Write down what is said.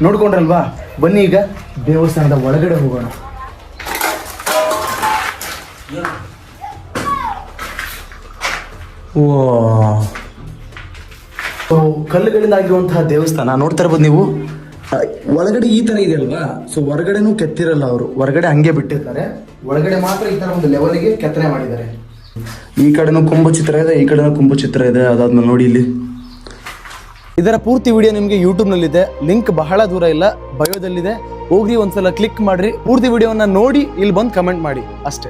ನೋಡ್ಕೊಂಡ್ರಲ್ವಾ, ಬನ್ನಿ ಈಗ ದೇವಸ್ಥಾನದ ಒಳಗಡೆ ಹೋಗೋಣ. ಕಲ್ಲುಗಳಿಂದ ಆಗಿರುವಂತಹ ದೇವಸ್ಥಾನ ನೋಡ್ತಾ ಇರ್ಬೋದು ನೀವು. ಒಳಗಡೆ ಈ ತರ ಇದೆ ಅಲ್ವಾ, ಸೊ ಹೊರಗಡೆನೂ ಕೆತ್ತಿರಲ್ಲ ಅವರು, ಹೊರಗಡೆ ಹಂಗೆ ಬಿಟ್ಟಿರ್ತಾರೆ, ಒಳಗಡೆ ಮಾತ್ರ ಈ ತರ ಒಂದು ಲೆವೆಲ್ಗೆ ಕೆತ್ತನೆ ಮಾಡಿದ್ದಾರೆ. ಈ ಕಡೆನೂ ಕುಂಭ ಚಿತ್ರ ಇದೆ, ಈ ಕಡೆನೂ ಕುಂಭ ಚಿತ್ರ ಇದೆ. ಅದಾದ್ಮೇಲೆ ನೋಡಿ ಇಲ್ಲಿ ಇದರ ಪೂರ್ತಿ ವಿಡಿಯೋ ನಿಮಗೆ ಯೂಟ್ಯೂಬ್ನಲ್ಲಿದೆ, ಲಿಂಕ್ ಬಹಳ ದೂರ ಇಲ್ಲ, ಬಯೋದಲ್ಲಿದೆ. ಹೋಗಿ ಒಂದ್ಸಲ ಕ್ಲಿಕ್ ಮಾಡ್ರಿ, ಪೂರ್ತಿ ವಿಡಿಯೋವನ್ನ ನೋಡಿ ಇಲ್ಲಿ ಬಂದು ಕಮೆಂಟ್ ಮಾಡಿ ಅಷ್ಟೇ.